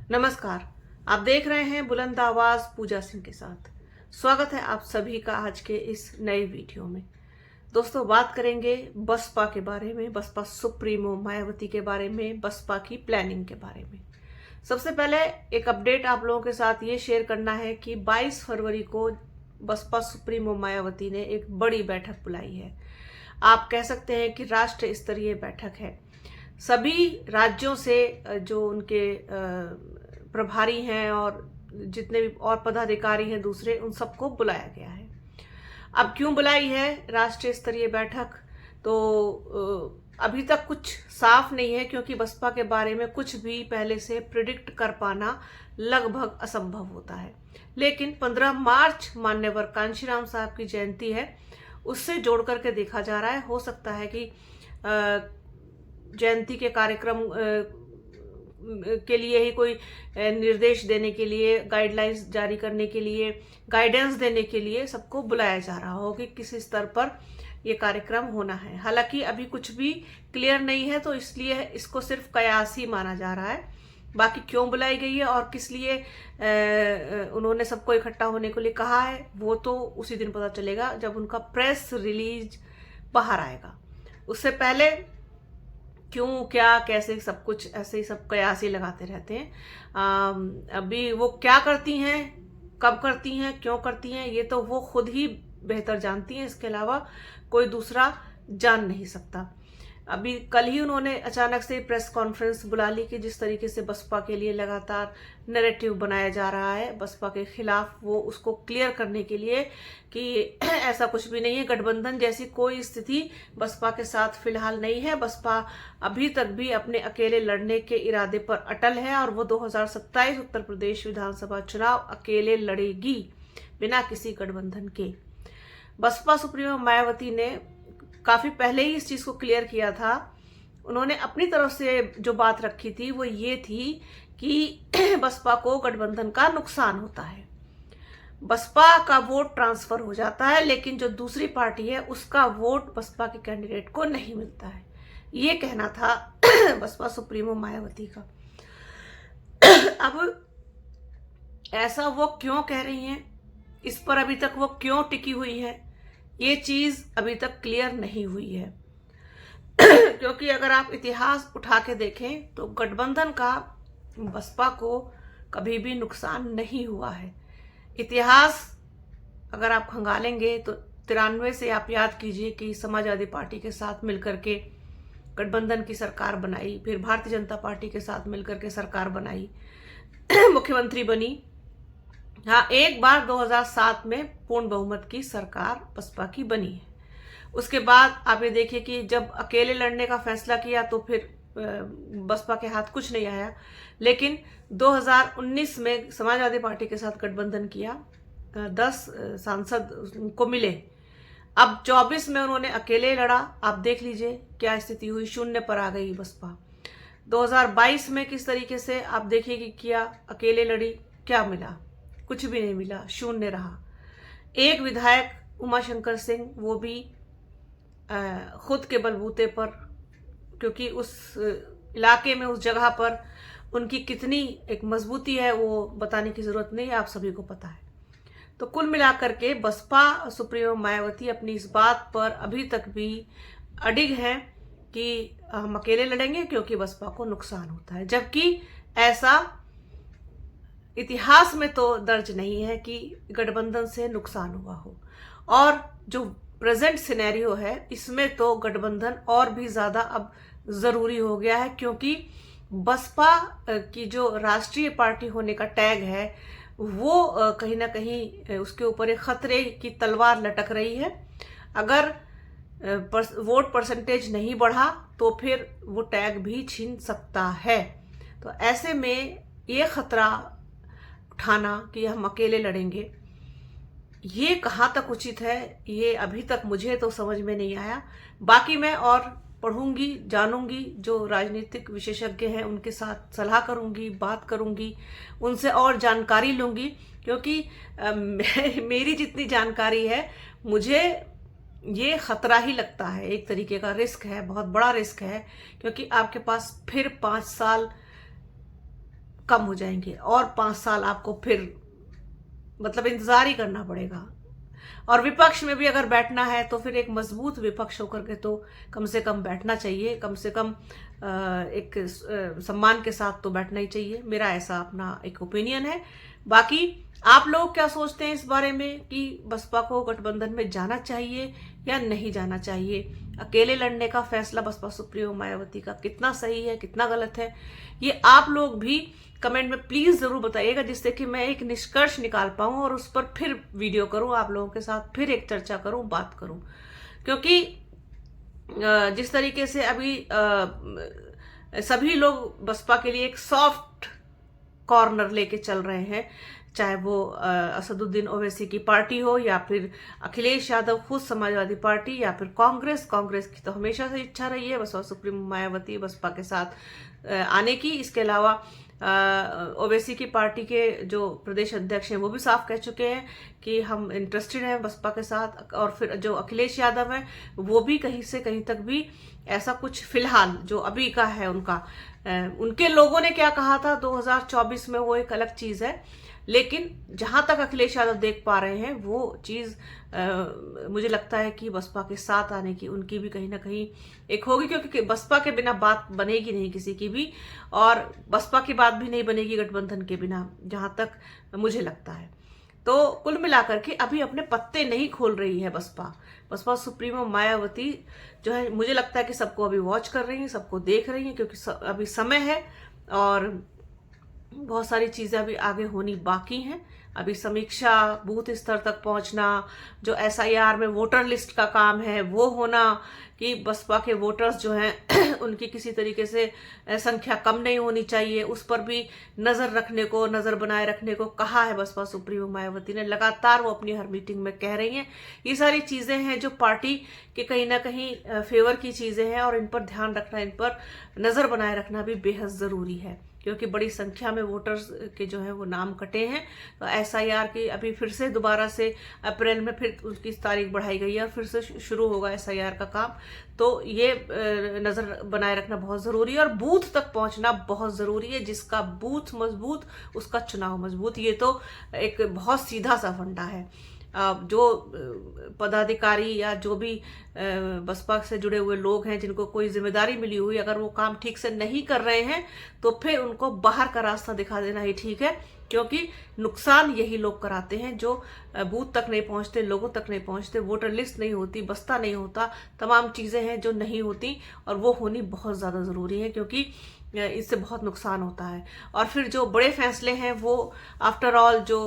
नमस्कार। आप देख रहे हैं बुलंद आवाज पूजा सिंह के साथ। स्वागत है आप सभी का आज के इस नए वीडियो में। दोस्तों, बात करेंगे बसपा के बारे में, बसपा सुप्रीमो मायावती के बारे में, बसपा की प्लानिंग के बारे में। सबसे पहले एक अपडेट आप लोगों के साथ ये शेयर करना है कि 22 फरवरी को बसपा सुप्रीमो मायावती ने एक बड़ी बैठक बुलाई है। आप कह सकते हैं कि राष्ट्र स्तरीय बैठक है। सभी राज्यों से जो उनके प्रभारी हैं और जितने भी और पदाधिकारी हैं दूसरे, उन सबको बुलाया गया है। अब क्यों बुलाई है राष्ट्रीय स्तरीय बैठक, तो अभी तक कुछ साफ नहीं है, क्योंकि बसपा के बारे में कुछ भी पहले से प्रिडिक्ट कर पाना लगभग असंभव होता है। लेकिन 15 मार्च मान्यवर कांशीराम साहब की जयंती है, उससे जोड़ करके देखा जा रहा है। हो सकता है कि जयंती के कार्यक्रम के लिए ही कोई निर्देश देने के लिए, गाइडलाइंस जारी करने के लिए, गाइडेंस देने के लिए सबको बुलाया जा रहा हो कि किस स्तर पर ये कार्यक्रम होना है। हालांकि अभी कुछ भी क्लियर नहीं है, तो इसलिए इसको सिर्फ कयास ही माना जा रहा है। बाकी क्यों बुलाई गई है और किस लिए उन्होंने सबको इकट्ठा होने के लिए कहा है, वो तो उसी दिन पता चलेगा जब उनका प्रेस रिलीज बाहर आएगा। उससे पहले क्यों, क्या, कैसे, सब कुछ ऐसे ही सब कयास ही लगाते रहते हैं। अभी वो क्या करती हैं, कब करती हैं, क्यों करती हैं, ये तो वो खुद ही बेहतर जानती हैं। इसके अलावा कोई दूसरा जान नहीं सकता। अभी कल ही उन्होंने अचानक से प्रेस कॉन्फ्रेंस बुला ली कि जिस तरीके से बसपा के लिए लगातार नैरेटिव बनाया जा रहा है बसपा के खिलाफ, वो उसको क्लियर करने के लिए कि ऐसा कुछ भी नहीं है, गठबंधन जैसी कोई स्थिति बसपा के साथ फिलहाल नहीं है। बसपा अभी तक भी अपने अकेले लड़ने के इरादे पर अटल है और वो 2027 उत्तर प्रदेश विधानसभा चुनाव अकेले लड़ेगी, बिना किसी गठबंधन के। बसपा सुप्रीमो मायावती ने काफी पहले ही इस चीज को क्लियर किया था। उन्होंने अपनी तरफ से जो बात रखी थी वो ये थी कि बसपा को गठबंधन का नुकसान होता है, बसपा का वोट ट्रांसफर हो जाता है, लेकिन जो दूसरी पार्टी है उसका वोट बसपा के कैंडिडेट को नहीं मिलता है। ये कहना था बसपा सुप्रीमो मायावती का। अब ऐसा वो क्यों कह रही हैं, इस पर अभी तक वो क्यों टिकी हुई है, ये चीज अभी तक क्लियर नहीं हुई है। क्योंकि अगर आप इतिहास उठा के देखें तो गठबंधन का बसपा को कभी भी नुकसान नहीं हुआ है। इतिहास अगर आप खंगालेंगे तो 93 से आप याद कीजिए कि समाजवादी पार्टी के साथ मिलकर के गठबंधन की सरकार बनाई, फिर भारतीय जनता पार्टी के साथ मिलकर के सरकार बनाई, मुख्यमंत्री बनी। हाँ, एक बार 2007 में पूर्ण बहुमत की सरकार बसपा की बनी है। उसके बाद आप ये देखिए कि जब अकेले लड़ने का फैसला किया तो फिर बसपा के हाथ कुछ नहीं आया। लेकिन 2019 में समाजवादी पार्टी के साथ गठबंधन किया, 10 सांसद को मिले। अब 24 में उन्होंने अकेले लड़ा, आप देख लीजिए क्या स्थिति हुई, शून्य पर आ गई बसपा। 2022 में किस तरीके से आप देखिए कि किया, अकेले लड़ी, क्या मिला, कुछ भी नहीं मिला, शून्य रहा। एक विधायक उमाशंकर सिंह, वो भी खुद के बलबूते पर, क्योंकि उस इलाके में, उस जगह पर उनकी कितनी एक मजबूती है वो बताने की जरूरत नहीं है, आप सभी को पता है। तो कुल मिलाकर के बसपा सुप्रीमो मायावती अपनी इस बात पर अभी तक भी अडिग हैं कि हम अकेले लड़ेंगे क्योंकि बसपा को नुकसान होता है, जबकि ऐसा इतिहास में तो दर्ज नहीं है कि गठबंधन से नुकसान हुआ हो। और जो प्रेजेंट सिनेरियो है इसमें तो गठबंधन और भी ज्यादा अब जरूरी हो गया है, क्योंकि बसपा की जो राष्ट्रीय पार्टी होने का टैग है वो कहीं ना कहीं उसके ऊपर एक खतरे की तलवार लटक रही है। अगर वोट परसेंटेज नहीं बढ़ा तो फिर वो टैग भी छीन सकता है। तो ऐसे में ये खतरा उठाना कि हम अकेले लड़ेंगे, ये कहाँ तक उचित है, ये अभी तक मुझे तो समझ में नहीं आया। बाकी मैं और पढ़ूंगी, जानूंगी, जो राजनीतिक विशेषज्ञ हैं उनके साथ सलाह करूंगी, बात करूंगी, उनसे और जानकारी लूंगी, क्योंकि मेरी जितनी जानकारी है मुझे ये खतरा ही लगता है, एक तरीके का रिस्क है, बहुत बड़ा रिस्क है। क्योंकि आपके पास फिर 5 साल कम हो जाएंगे और 5 साल आपको फिर मतलब इंतजार ही करना पड़ेगा। और विपक्ष में भी अगर बैठना है तो फिर एक मजबूत विपक्ष होकर के तो कम से कम बैठना चाहिए, कम से कम एक सम्मान के साथ तो बैठना ही चाहिए। मेरा ऐसा अपना एक ओपिनियन है। बाकी आप लोग क्या सोचते हैं इस बारे में कि बसपा को गठबंधन में जाना चाहिए या नहीं जाना चाहिए? अकेले लड़ने का फैसला बसपा सुप्रीमो मायावती का कितना सही है, कितना गलत है, ये आप लोग भी कमेंट में प्लीज जरूर बताइएगा, जिससे कि मैं एक निष्कर्ष निकाल पाऊं और उस पर फिर वीडियो करूं, आप लोगों के साथ फिर एक चर्चा करूं, बात करूं। क्योंकि जिस तरीके से अभी सभी लोग बसपा के लिए एक सॉफ्ट कॉर्नर लेके चल रहे हैं, चाहे वो असदुद्दीन ओवैसी की पार्टी हो या फिर अखिलेश यादव खुद समाजवादी पार्टी या फिर कांग्रेस की तो हमेशा से इच्छा रही है बसपा सुप्रीमो मायावती बसपा के साथ आने की। इसके अलावा ओवैसी की पार्टी के जो प्रदेश अध्यक्ष हैं वो भी साफ कह चुके हैं कि हम इंटरेस्टेड हैं बसपा के साथ। और फिर जो अखिलेश यादव हैं वो भी कहीं से कहीं तक भी ऐसा कुछ फिलहाल जो अभी का है उनके लोगों ने क्या कहा था 2024 में वो एक अलग चीज है, लेकिन जहां तक अखिलेश यादव देख पा रहे हैं वो चीज मुझे लगता है कि बसपा के साथ आने की उनकी भी कहीं ना कहीं एक होगी, क्योंकि बसपा के बिना बात बनेगी नहीं किसी की भी, और बसपा की बात भी नहीं बनेगी गठबंधन के बिना, जहां तक मुझे लगता है। तो कुल मिलाकर के अभी अपने पत्ते नहीं खोल रही है बसपा सुप्रीमो मायावती जो है, मुझे लगता है कि सबको अभी वॉच कर रही है, सबको देख रही है, क्योंकि अभी समय है और बहुत सारी चीजें अभी आगे होनी बाकी हैं। अभी समीक्षा, बूथ स्तर तक पहुंचना, जो SIR में वोटर लिस्ट का काम है वो होना, कि बसपा के वोटर्स जो हैं उनकी किसी तरीके से संख्या कम नहीं होनी चाहिए, उस पर भी नजर बनाए रखने को कहा है बसपा सुप्रीमो मायावती ने। लगातार वो अपनी हर मीटिंग में कह रही हैं। ये सारी चीजें हैं जो पार्टी के कहीं ना कहीं फेवर की चीजें हैं और इन पर ध्यान रखना, इन पर नजर बनाए रखना भी बेहद जरूरी है, क्योंकि बड़ी संख्या में वोटर्स के जो है वो नाम कटे हैं। तो SIR की अभी फिर से दोबारा से अप्रैल में फिर उसकी तारीख बढ़ाई गई है और फिर से शुरू होगा SIR का काम। तो ये नज़र बनाए रखना बहुत ज़रूरी है और बूथ तक पहुंचना बहुत ज़रूरी है। जिसका बूथ मजबूत उसका चुनाव मजबूत, ये तो एक बहुत सीधा सा फंडा है। जो पदाधिकारी या जो भी बसपा से जुड़े हुए लोग हैं जिनको कोई जिम्मेदारी मिली हुई, अगर वो काम ठीक से नहीं कर रहे हैं तो फिर उनको बाहर का रास्ता दिखा देना ही ठीक है, क्योंकि नुकसान यही लोग कराते हैं जो बूथ तक नहीं पहुंचते, लोगों तक नहीं पहुंचते, वोटर लिस्ट नहीं होती, बस्ता नहीं होता, तमाम चीज़ें हैं जो नहीं होती और वो होनी बहुत ज़्यादा ज़रूरी है, क्योंकि इससे बहुत नुकसान होता है। और फिर जो बड़े फैसले हैं वो आफ्टर ऑल जो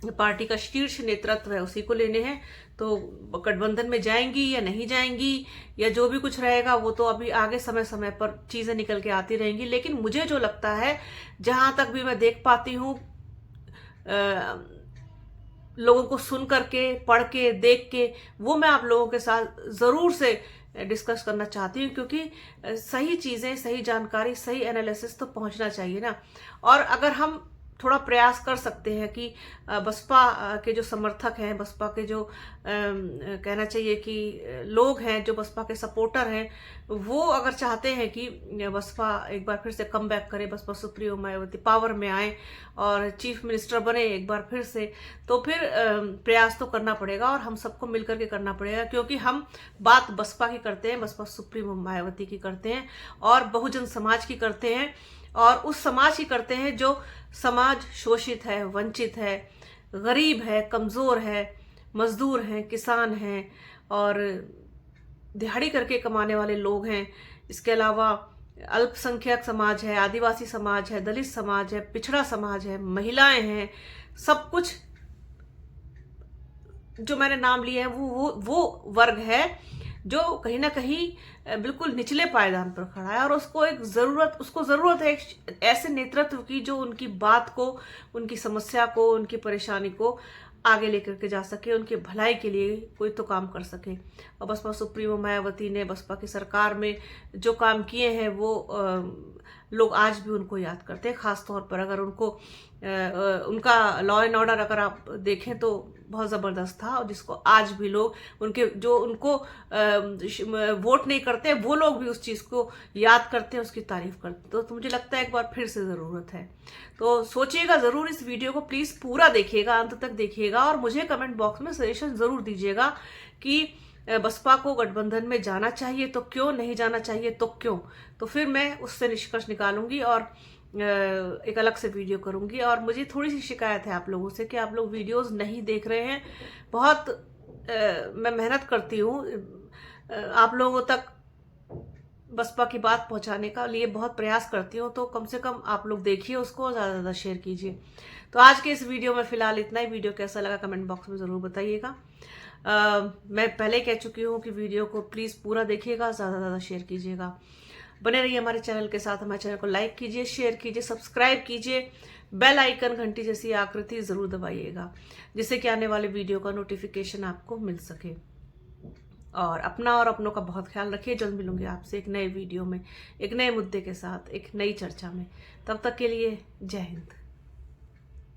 पार्टी का शीर्ष नेतृत्व है उसी को लेने हैं। तो गठबंधन में जाएंगी या नहीं जाएंगी या जो भी कुछ रहेगा वो तो अभी आगे समय समय पर चीजें निकल के आती रहेंगी। लेकिन मुझे जो लगता है, जहां तक भी मैं देख पाती हूँ, लोगों को सुन करके, पढ़ के, देख के, वो मैं आप लोगों के साथ जरूर से डिस्कस करना चाहती हूँ, क्योंकि सही चीजें, सही जानकारी, सही एनालिसिस तो पहुंचना चाहिए ना। और अगर हम थोड़ा प्रयास कर सकते हैं कि बसपा के जो समर्थक हैं, बसपा के जो कहना चाहिए कि लोग हैं जो बसपा के सपोर्टर हैं, वो अगर चाहते हैं कि बसपा एक बार फिर से कम बैक करे, बसपा सुप्रीमो मायावती पावर में आए और चीफ मिनिस्टर बने एक बार फिर से, तो फिर प्रयास तो करना पड़ेगा और हम सबको मिलकर के करना पड़ेगा, क्योंकि हम बात बसपा की करते हैं, बसपा सुप्रीमो मायावती की करते हैं और बहुजन समाज की करते हैं, और उस समाज की करते हैं जो समाज शोषित है, वंचित है, गरीब है, कमज़ोर है, मजदूर हैं, किसान हैं और दिहाड़ी करके कमाने वाले लोग हैं। इसके अलावा अल्पसंख्यक समाज है, आदिवासी समाज है, दलित समाज है, पिछड़ा समाज है, महिलाएं हैं, सब कुछ जो मैंने नाम लिए हैं वो वर्ग है जो कहीं ना कहीं बिल्कुल निचले पायदान पर खड़ा है और उसको जरूरत है एक ऐसे नेतृत्व की जो उनकी बात को, उनकी समस्या को, उनकी परेशानी को आगे लेकर के जा सके, उनके भलाई के लिए कोई तो काम कर सके। और बसपा सुप्रीमो मायावती ने बसपा की सरकार में जो काम किए हैं वो लोग आज भी उनको याद करते हैं। ख़ास तौर पर अगर उनका लॉ एंड ऑर्डर अगर आप देखें तो बहुत ज़बरदस्त था, और जिसको आज भी लोग उनको वोट नहीं करते, वो लोग भी उस चीज़ को याद करते हैं, उसकी तारीफ करते हैं। तो मुझे लगता है एक बार फिर से ज़रूरत है। तो सोचिएगा ज़रूर, इस वीडियो को प्लीज़ पूरा देखिएगा, अंत तक देखिएगा, और मुझे कमेंट बॉक्स में सजेशन ज़रूर दीजिएगा कि बसपा को गठबंधन में जाना चाहिए तो क्यों, नहीं जाना चाहिए तो क्यों। तो फिर मैं उससे निष्कर्ष निकालूंगी और एक अलग से वीडियो करूंगी। और मुझे थोड़ी सी शिकायत है आप लोगों से कि आप लोग वीडियोस नहीं देख रहे हैं। बहुत मैं मेहनत करती हूँ आप लोगों तक बसपा की बात पहुंचाने का लिए बहुत प्रयास करती हूँ, तो कम से कम आप लोग देखिए उसको, ज़्यादा से ज़्यादा शेयर कीजिए। तो आज के इस वीडियो में फ़िलहाल इतना ही। वीडियो कैसा लगा कमेंट बॉक्स में ज़रूर बताइएगा। मैं पहले कह चुकी हूँ कि वीडियो को प्लीज़ पूरा देखिएगा, ज़्यादा से ज़्यादा शेयर कीजिएगा। बने रहिए हमारे चैनल के साथ। हमारे चैनल को लाइक कीजिए, शेयर कीजिए, सब्सक्राइब कीजिए, बेल आइकन घंटी जैसी आकृति ज़रूर दबाइएगा, जिससे कि आने वाले वीडियो का नोटिफिकेशन आपको मिल सके। और अपना और अपनों का बहुत ख्याल रखिए। जल्द मिलूंगी आपसे एक नए वीडियो में, एक नए मुद्दे के साथ, एक नई चर्चा में। तब तक के लिए जय हिंद।